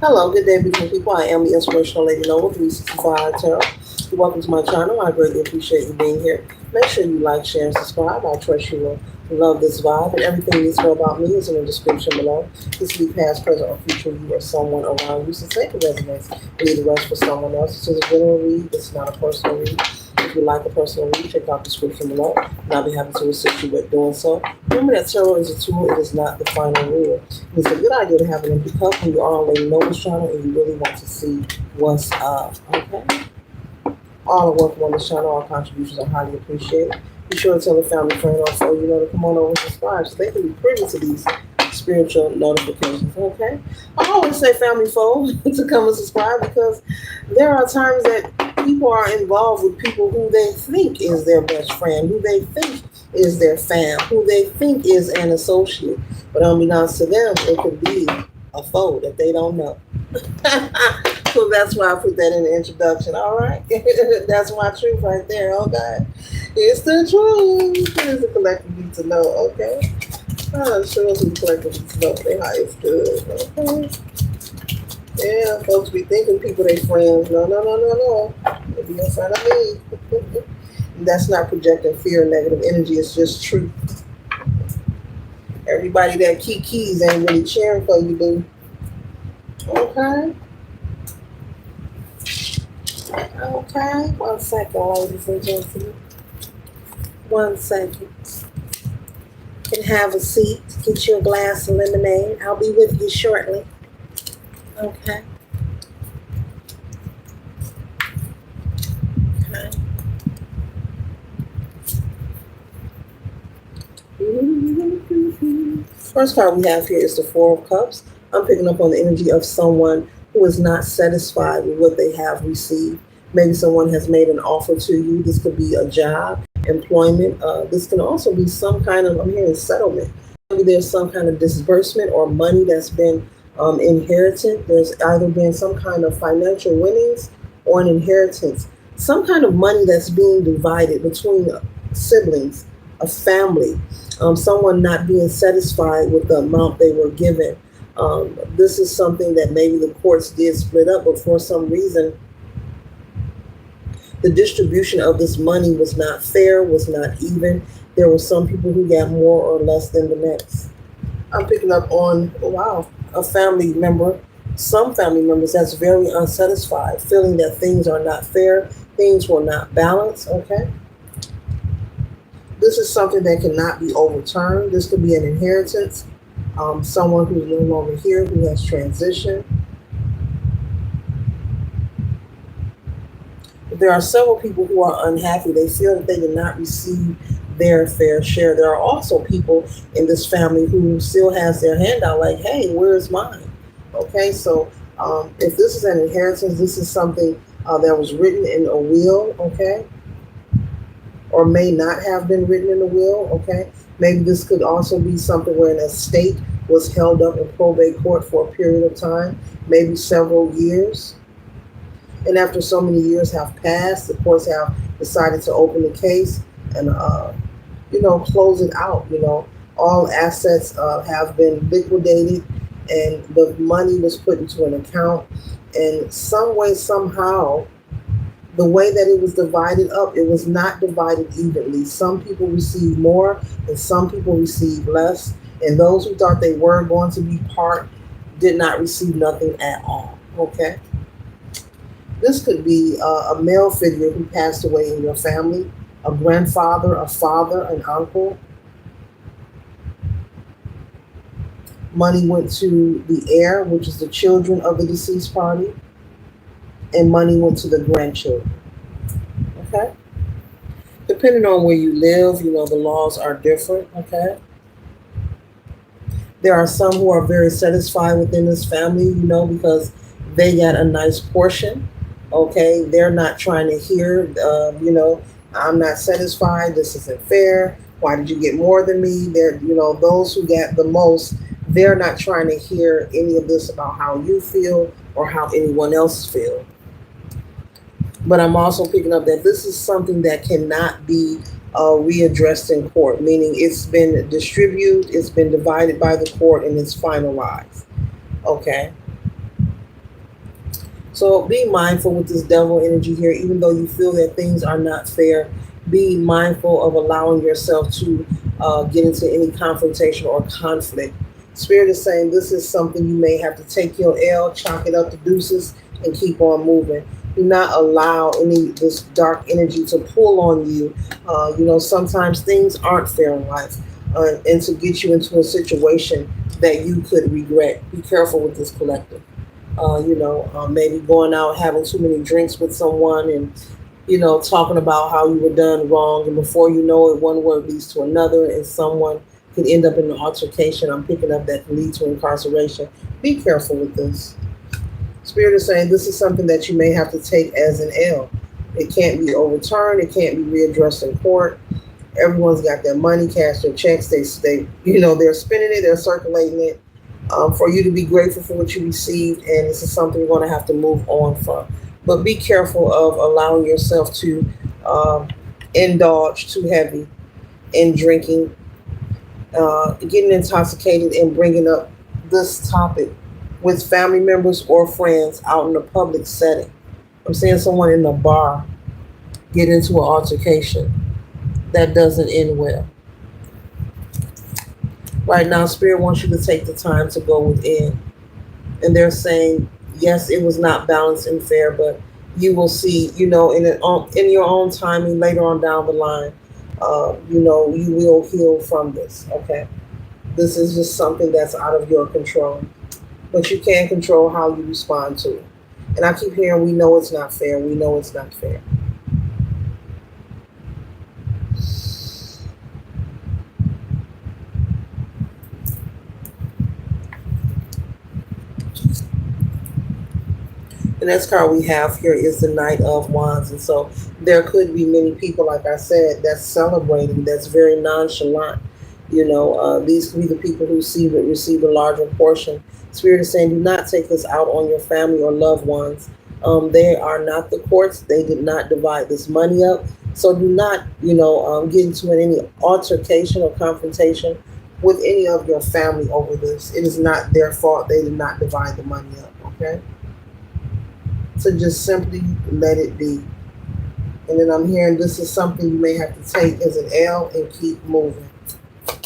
Hello, good day, beautiful people. I am the Inspirational Lady Noble 365 Tarot. Welcome to my channel. I greatly appreciate you being here. Make sure you like, share, and subscribe. I trust you will love this vibe. And everything you need to know about me is in the description below. This will be past, present, or future you or someone around you. So take a resonates and leave the rest for someone else. This is a general read. This is not a personal read. If you like a personal read, check out the description below, and I'll be happy to assist you with doing so. Remember that tarot is a tool, it is not the final rule. It's a good idea to have an empty cup when you are on Lady Noble's channel and you really want to see what's up, okay? All the work on this channel, all contributions are highly appreciated. Be sure to tell a family friend also, to come on over and subscribe so they can be privy to these spiritual notifications, okay? I always say family foe to come and subscribe because there are times that people are involved with people who they think is their best friend, who they think is their fam, who they think is an associate. But unbeknownst to them, it could be a foe that they don't know. So that's why I put that in the introduction, all right? That's my truth right there, okay? It's the truth. It is the collective need to know, okay? Sure, the collective need to know they highest good, okay? Yeah, folks be thinking people they friends. No. They be in front of me. That's not projecting fear or negative energy. It's just truth. Everybody that keys ain't really cheering for you, boo. Okay. Okay. 1 second, ladies and gentlemen. 1 second. You can have a seat. Get you a glass of lemonade. I'll be with you shortly. Okay. Okay. First card we have here is the Four of Cups. I'm picking up on the energy of someone who is not satisfied with what they have received. Maybe someone has made an offer to you. This could be a job, employment. This can also be some kind of, I'm hearing settlement. Maybe there's some kind of disbursement or money that's been inherited. There's either been some kind of financial winnings or an inheritance. Some kind of money that's being divided between siblings, a family. Someone not being satisfied with the amount they were given. This is something that maybe the courts did split up, but for some reason, the distribution of this money was not fair, was not even. There were some people who got more or less than the next. I'm picking up on, a family member, some family members that's very unsatisfied, feeling that things are not fair, things were not balanced, okay? This is something that cannot be overturned. This could be an inheritance. Someone who's no longer here, who has transitioned. There are several people who are unhappy. They feel that they did not receive their fair share. There are also people in this family who still has their hand out like, hey, where's mine? Okay, so if this is an inheritance, this is something that was written in a will, okay? Or may not have been written in a will, okay? Maybe this could also be something where an estate was held up in probate court for a period of time, maybe several years. And after so many years have passed, the courts have decided to open the case and, close it out. All assets have been liquidated and the money was put into an account. And some way, somehow, the way that it was divided up, it was not divided evenly. Some people received more and some people received less. And those who thought they were going to be part did not receive nothing at all, okay? This could be a male figure who passed away in your family, a grandfather, a father, an uncle. Money went to the heir, which is the children of the deceased party, and money went to the grandchildren, okay? Depending on where you live, the laws are different, okay? There are some who are very satisfied within this family, because they got a nice portion. Okay, they're not trying to hear, I'm not satisfied. This isn't fair. Why did you get more than me? They're, those who got the most, they're not trying to hear any of this about how you feel or how anyone else feels. But I'm also picking up that this is something that cannot be readdressed in court, meaning it's been distributed, it's been divided by the court, and it's finalized. Okay. So be mindful with this devil energy here, even though you feel that things are not fair. Be mindful of allowing yourself to get into any confrontation or conflict. Spirit is saying this is something you may have to take your L, chalk it up to deuces, and keep on moving. Do not allow any this dark energy to pull on you. Sometimes things aren't fair in life, and to get you into a situation that you could regret. Be careful with this collective. Maybe going out having too many drinks with someone and talking about how you were done wrong, and before you know it, one word leads to another, and someone could end up in an altercation. I'm picking up that can lead to incarceration. Be careful with this. Spirit is saying this is something that you may have to take as an L. It can't be overturned. It can't be readdressed in court. Everyone's got their money, cash their checks. They're spending it. They're circulating it. For you to be grateful for what you received, and this is something you're going to have to move on from. But be careful of allowing yourself to indulge too heavy in drinking, getting intoxicated, and bringing up this topic with family members or friends out in a public setting. I'm seeing someone in a bar get into an altercation that doesn't end well. Right now, Spirit wants you to take the time to go within. And they're saying, yes, it was not balanced and fair, but you will see, in your own timing later on down the line, you will heal from this, okay? This is just something that's out of your control. But you can control how you respond to it. And I keep hearing, we know it's not fair. We know it's not fair. The next card we have here is the Knight of Wands. And so there could be many people, like I said, that's celebrating, that's very nonchalant. These could be the people who receive a larger portion. Spirit is saying, do not take this out on your family or loved ones. They are not the courts. They did not divide this money up. So do not, get into any altercation or confrontation with any of your family over this. It is not their fault. They did not divide the money up, okay? So just simply let it be. And then I'm hearing this is something you may have to take as an L and keep moving.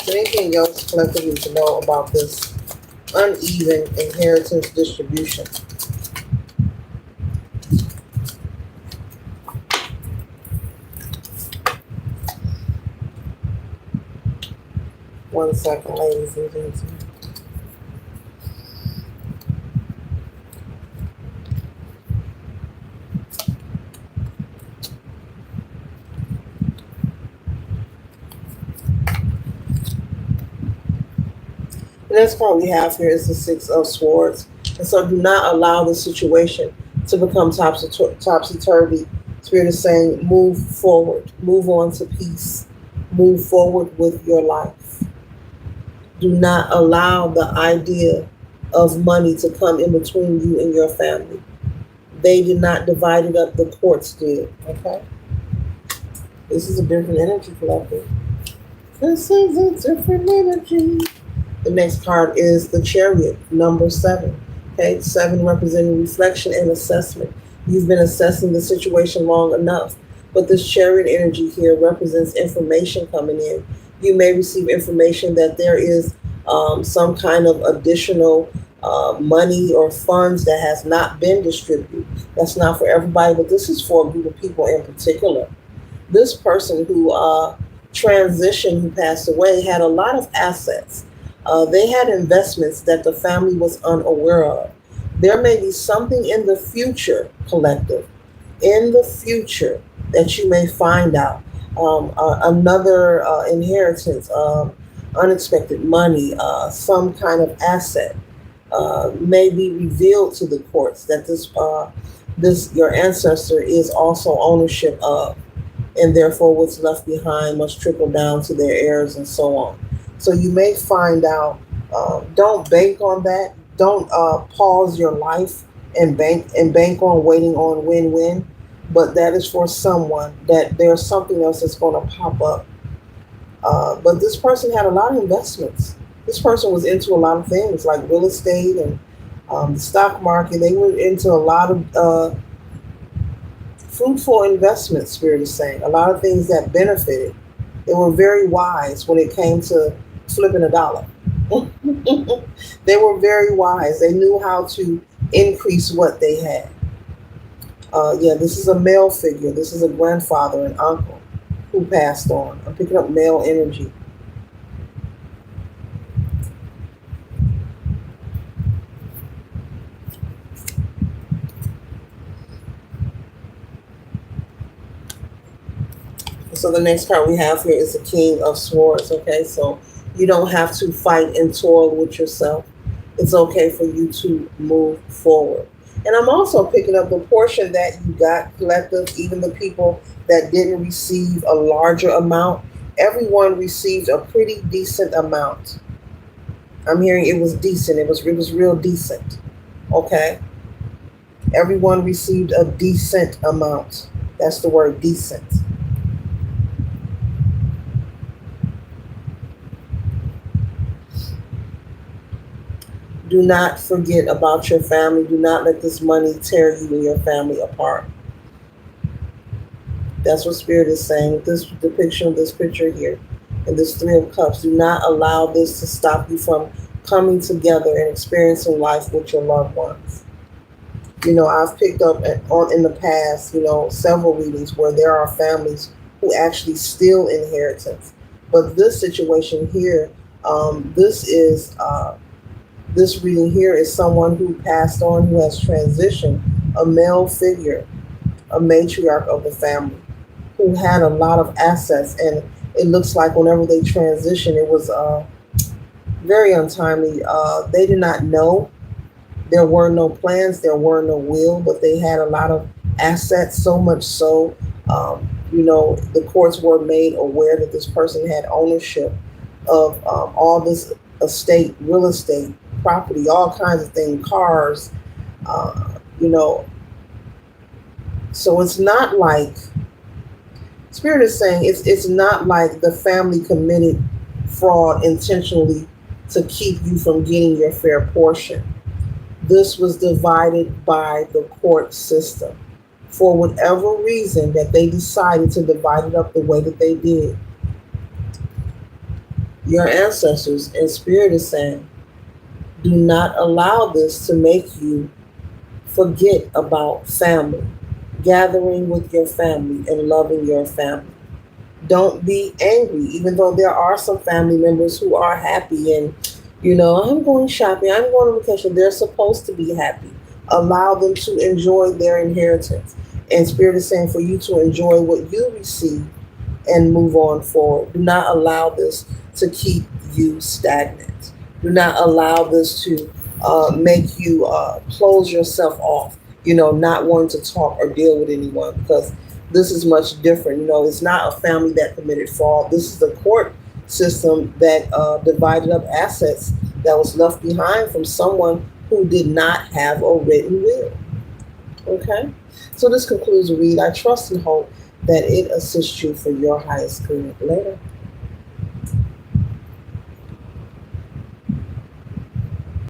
Is there anything else collectively to know about this uneven inheritance distribution? One second, ladies and gentlemen. The next card we have here is the Six of Swords. And so do not allow the situation to become topsy-turvy. Spirit is saying move forward, move on to peace, move forward with your life. Do not allow the idea of money to come in between you and your family. They did not divide it up, the courts did, okay? This is a different energy collective. This is a different energy. The next card is the Chariot, number 7. Okay, 7 representing reflection and assessment. You've been assessing the situation long enough, but this Chariot energy here represents information coming in. You may receive information that there is some kind of additional money or funds that has not been distributed. That's not for everybody, but this is for a group of people in particular. This person who transitioned, who passed away, had a lot of assets. They had investments that the family was unaware of. There may be something in the future, collective, in the future that you may find out. Another inheritance, unexpected money, some kind of asset may be revealed to the courts that this your ancestor is also ownership of, and therefore what's left behind must trickle down to their heirs and so on. So you may find out. Don't bank on that. Don't pause your life and bank on waiting on win-win. But that is for someone that there's something else that's going to pop up. But this person had a lot of investments. This person was into a lot of things like real estate and The stock market, they were into a lot of fruitful investments, Spirit is saying. A lot of things that benefited. They were very wise when it came to flipping a dollar. They were very wise. They knew how to increase what they had. Yeah, this is a male figure. This is a grandfather, an uncle who passed on. I'm picking up male energy. So the next card we have here is the King of Swords. Okay, so you don't have to fight and toil with yourself. It's okay for you to move forward. And I'm also picking up the portion that you got collective, even the people that didn't receive a larger amount. Everyone received a pretty decent amount. I'm hearing it was decent. It was real decent. Okay, everyone received a decent amount. That's the word, decent. Do not forget about your family. Do not let this money tear you and your family apart. That's what Spirit is saying with this depiction of this picture here. And this Three of Cups. Do not allow this to stop you from coming together and experiencing life with your loved ones. I've picked up on in the past, several readings where there are families who actually steal inheritance. But this situation here, this is this reading here is someone who passed on, who has transitioned, a male figure, a matriarch of the family, who had a lot of assets. And it looks like whenever they transitioned, it was very untimely. They did not know. There were no plans, there were no will, but they had a lot of assets, so much so, the courts were made aware that this person had ownership of all this estate, real estate, property, all kinds of things, cars, uh, you know. So it's not like, Spirit is saying it's not like the family committed fraud intentionally to keep you from getting your fair portion. This was divided by the court system for whatever reason that they decided to divide it up the way that they did. Your ancestors and Spirit is saying, do not allow this to make you forget about family, gathering with your family and loving your family. Don't be angry, even though there are some family members who are happy and, I'm going shopping, I'm going on vacation. They're supposed to be happy. Allow them to enjoy their inheritance. And Spirit is saying for you to enjoy what you receive and move on forward. Do not allow this to keep you stagnant. Do not allow this to make you close yourself off, not wanting to talk or deal with anyone, because this is much different. It's not a family that committed fraud. This is the court system that divided up assets that was left behind from someone who did not have a written will. Okay? So this concludes the read. I trust and hope that it assists you for your highest good. Later.